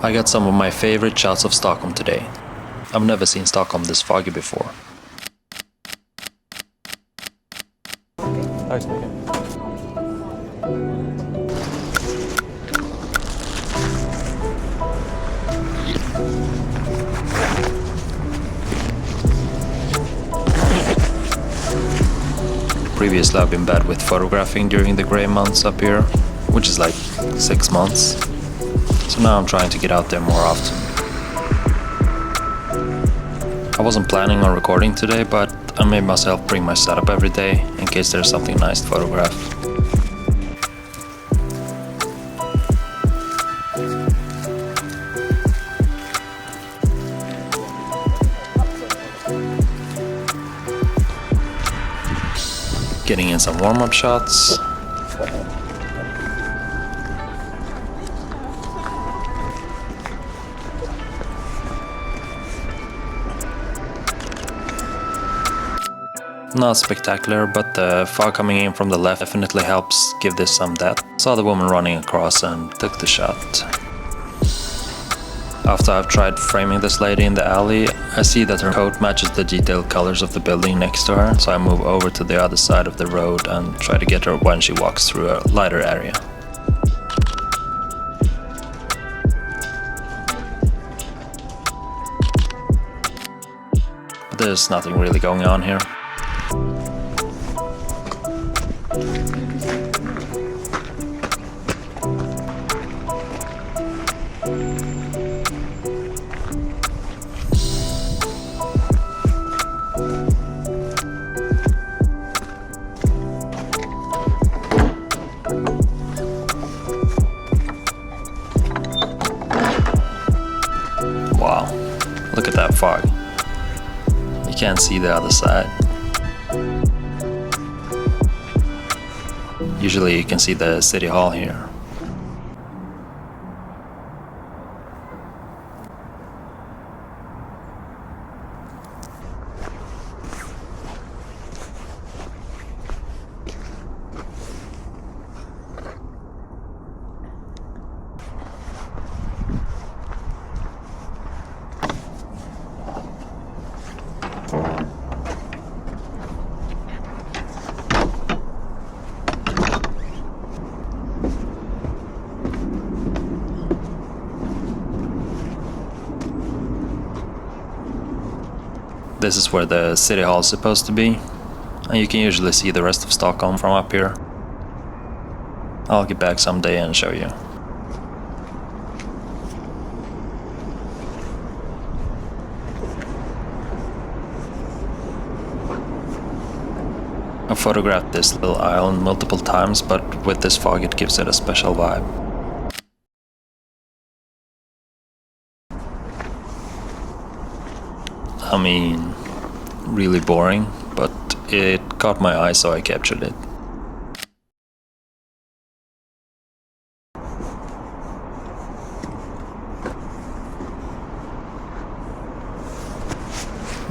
I got some of my favorite shots of Stockholm today. I've never seen Stockholm this foggy before. Tack så mycket. Previously I've been bad with photographing during the grey months up here, which is like 6 months. So now I'm trying to get out there more often. I wasn't planning on recording today, but I made myself bring my setup every day in case there's something nice to photograph. Getting in some warm-up shots. Not spectacular, but the fog coming in from the left definitely helps give this some depth. Saw the woman running across and took the shot. After I've tried framing this lady in the alley, I see that her coat matches the detailed colors of the building next to her, so I move over to the other side of the road and try to get her when she walks through a lighter area. But there's nothing really going on here. Wow, look at that fog. You can't see the other side. Usually you can see the city hall here. This is where the city hall is supposed to be, and you can usually see the rest of Stockholm from up here. I'll get back someday and show you. I've photographed this little island multiple times, but with this fog it gives it a special vibe. I mean, really boring, but it caught my eye, so I captured it.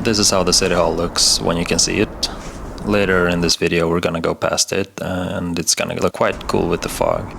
This is how the city hall looks when you can see it. Later in this video we're gonna go past it, and it's gonna look quite cool with the fog.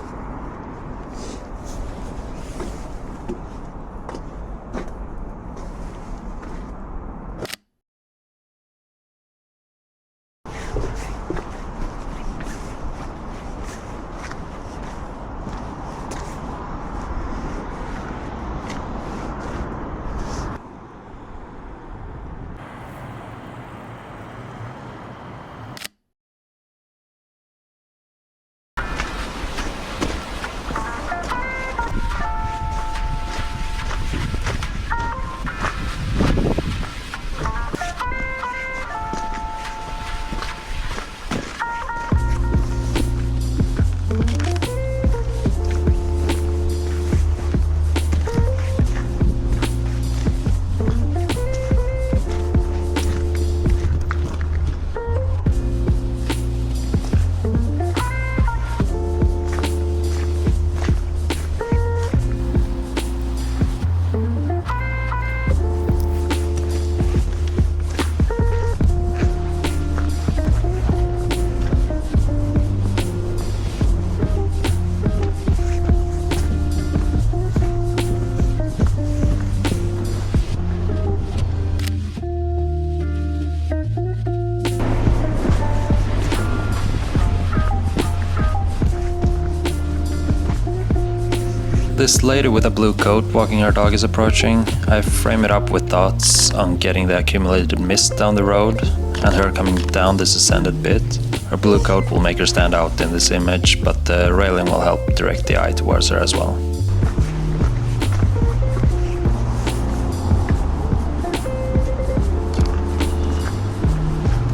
This lady with a blue coat walking her dog is approaching. I frame it up with thoughts on getting the accumulated mist down the road and her coming down this ascended bit. Her blue coat will make her stand out in this image, but the railing will help direct the eye towards her as well.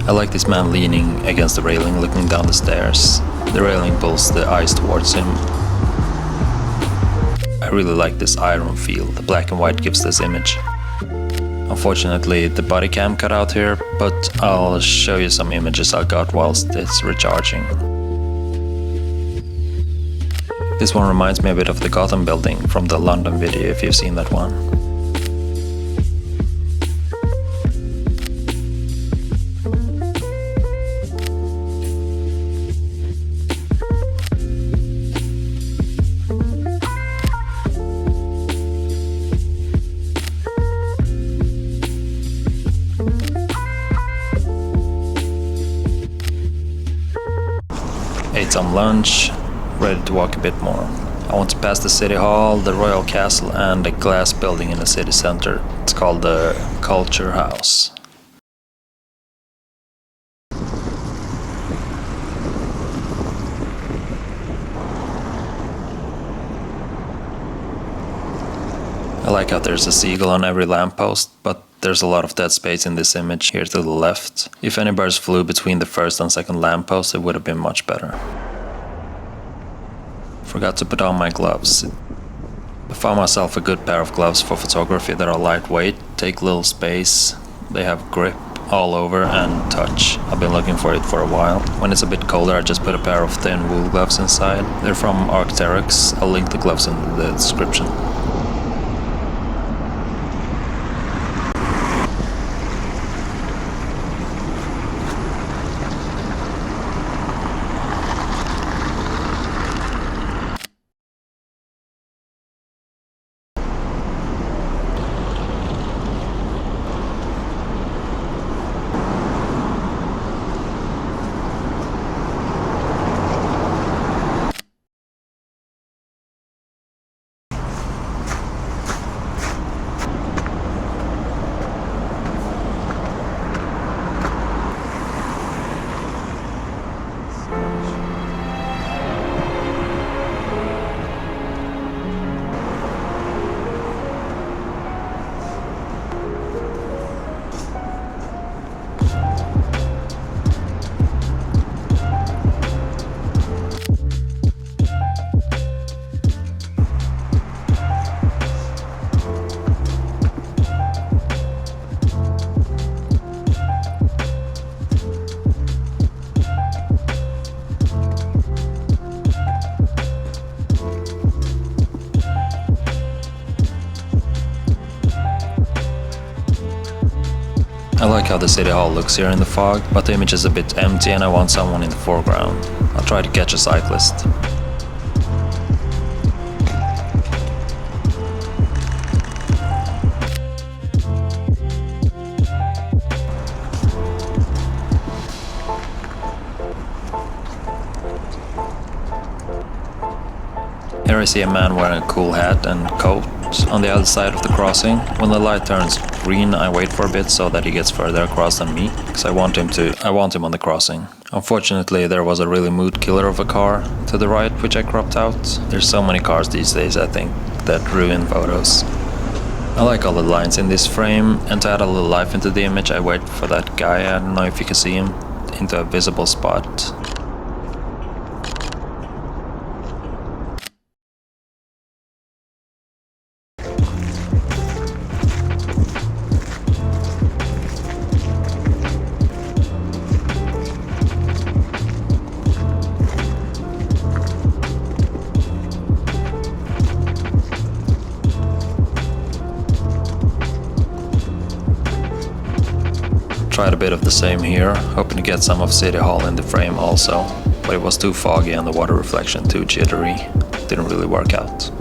I like this man leaning against the railing, looking down the stairs. The railing pulls the eyes towards him. I really like this iron feel the black and white gives this image. Unfortunately, the body cam cut out here, but I'll show you some images I got whilst it's recharging. This one reminds me a bit of the Gotham building from the London video, if you've seen that one. Ate some lunch, ready to walk a bit more. I want to pass the city hall, the royal castle and a glass building in the city center. It's called the Culture House. I like how there's a seagull on every lamppost, but there's a lot of dead space in this image here to the left. If any birds flew between the first and second lamppost, it would have been much better. Forgot to put on my gloves. I found myself a good pair of gloves for photography that are lightweight, take little space, they have grip all over and touch. I've been looking for it for a while. When it's a bit colder, I just put a pair of thin wool gloves inside. They're from Arc'teryx. I'll link the gloves in the description. I like how the city hall looks here in the fog, but the image is a bit empty and I want someone in the foreground. I'll try to catch a cyclist. Here I see a man wearing a cool hat and coat on the other side of the crossing. When the light turns green, I wait for a bit so that he gets further across than me, because I want him on the crossing. Unfortunately, there was a really mood killer of a car to the right, which I cropped out. There's so many cars these days, I think, that ruin photos. I like all the lines in this frame, and to add a little life into the image, I wait for that guy, I don't know if you can see him, into a visible spot. Tried a bit of the same here, hoping to get some of City Hall in the frame also, but it was too foggy and the water reflection too jittery. Didn't really work out.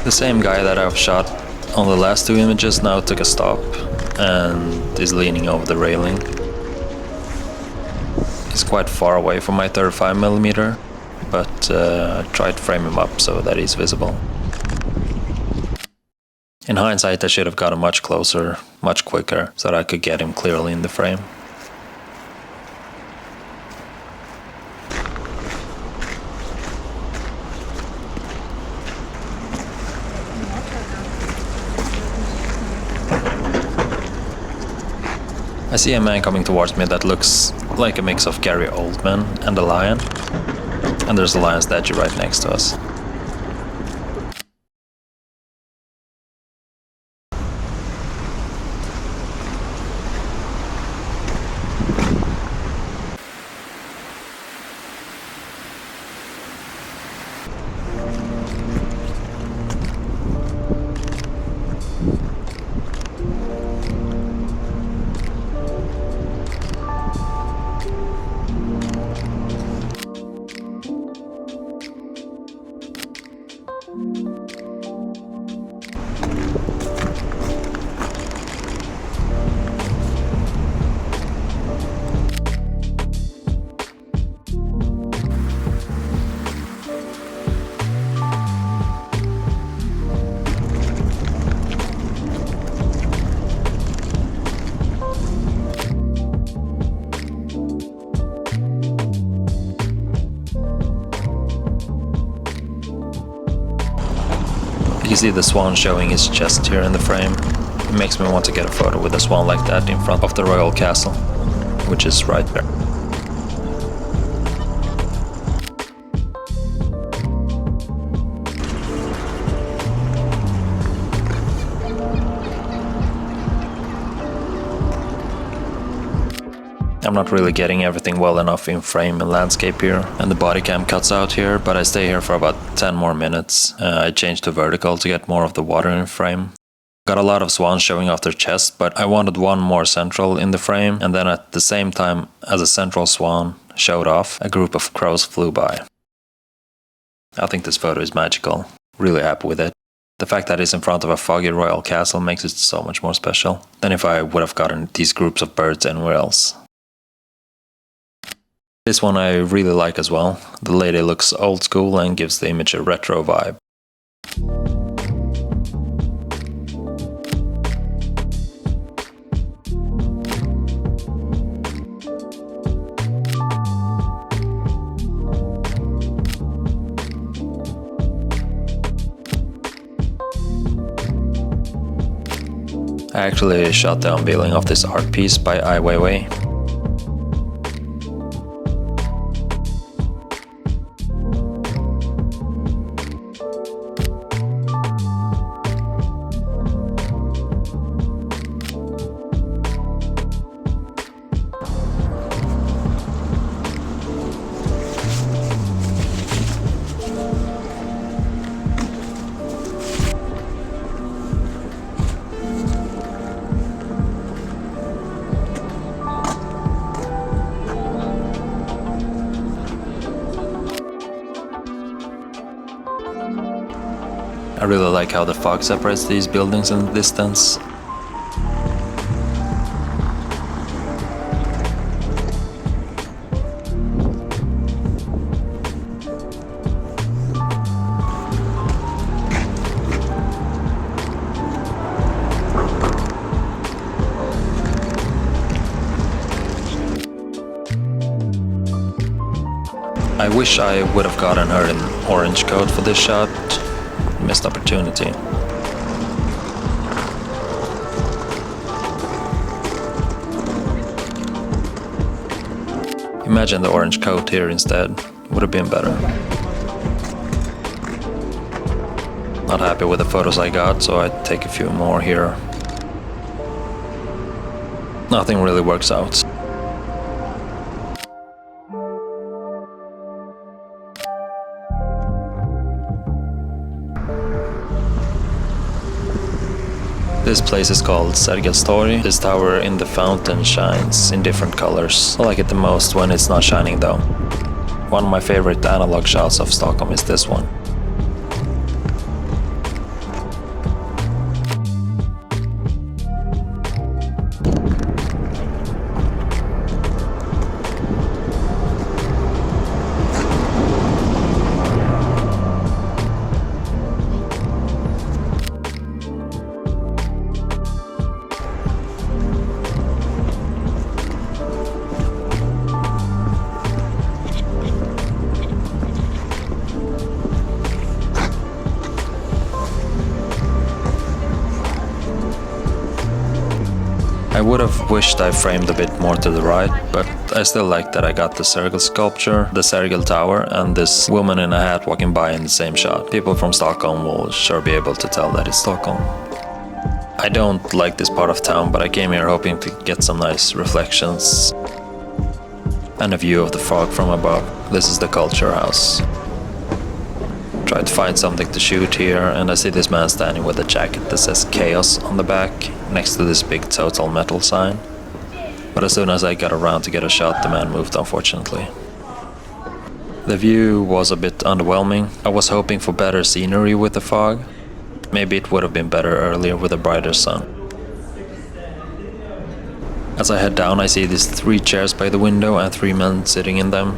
The same guy that I've shot on the last two images now took a stop and is leaning over the railing. He's quite far away from my 35mm, but I tried to frame him up so that he's visible. In hindsight, I should have gotten much closer, much quicker, so that I could get him clearly in the frame. I see a man coming towards me that looks like a mix of Gary Oldman and a lion, and there's a lion statue right next to us. You see the swan showing his chest here in the frame. It makes me want to get a photo with a swan like that in front of the royal castle, which is right there. I'm not really getting everything well enough in frame and landscape here, and the body cam cuts out here, but I stay here for about 10 more minutes. I changed to vertical to get more of the water in frame. Got a lot of swans showing off their chest, but I wanted one more central in the frame, and then at the same time as a central swan showed off, a group of crows flew by. I think this photo is magical. Really happy with it. The fact that it's in front of a foggy royal castle makes it so much more special than if I would have gotten these groups of birds anywhere else. This one I really like as well. The lady looks old school and gives the image a retro vibe. I actually shot the unveiling of this art piece by Ai Weiwei. I really like how the fog separates these buildings in the distance. I wish I would have gotten her in orange coat for this shot. Missed opportunity. Imagine the orange coat here instead. Would have been better. Not happy with the photos I got, so I take a few more here. Nothing really works out. This place is called Sergels Torg. This tower in the fountain shines in different colors. I like it the most when it's not shining though. One of my favorite analog shots of Stockholm is this one. would have wished I framed a bit more to the right, but I still like that I got the Sergel sculpture, the Sergel Tower, and this woman in a hat walking by in the same shot. People from Stockholm will sure be able to tell that it's Stockholm. I don't like this part of town, but I came here hoping to get some nice reflections and a view of the fog from above. This is the culture house. Tried to find something to shoot here, and I see this man standing with a jacket that says Chaos on the back, next to this big Total Metal sign. But as soon as I got around to get a shot, the man moved, unfortunately. The view was a bit underwhelming. I was hoping for better scenery with the fog. Maybe it would have been better earlier with a brighter sun. As I head down, I see these 3 chairs by the window and 3 men sitting in them.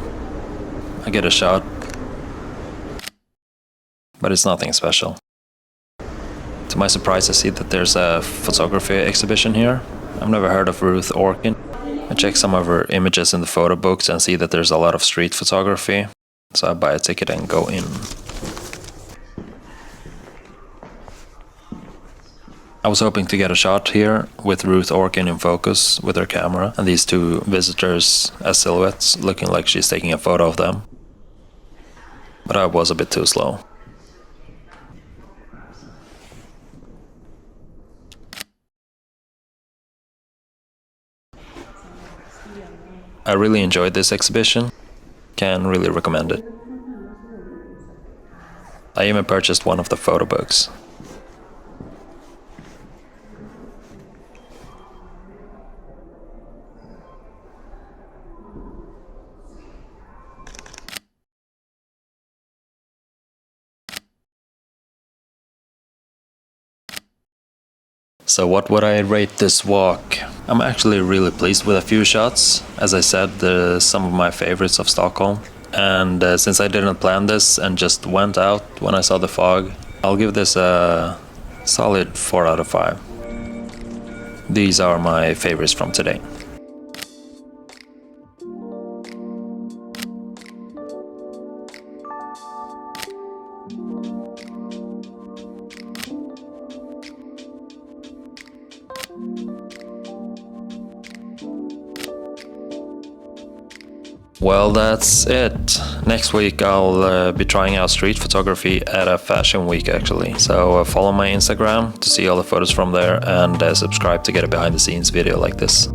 I get a shot, but it's nothing special. To my surprise, I see that there's a photography exhibition here. I've never heard of Ruth Orkin. I check some of her images in the photo books and see that there's a lot of street photography, so I buy a ticket and go in. I was hoping to get a shot here with Ruth Orkin in focus with her camera and these 2 visitors as silhouettes, looking like she's taking a photo of them. But I was a bit too slow. I really enjoyed this exhibition, can really recommend it. I even purchased one of the photo books. So what would I rate this walk? I'm actually really pleased with a few shots. As I said, some of my favorites of Stockholm. And since I didn't plan this and just went out when I saw the fog, I'll give this a solid 4 out of 5. These are my favorites from today. Well, that's it. Next week I'll be trying out street photography at a fashion week actually. So follow my Instagram to see all the photos from there and subscribe to get a behind the scenes video like this.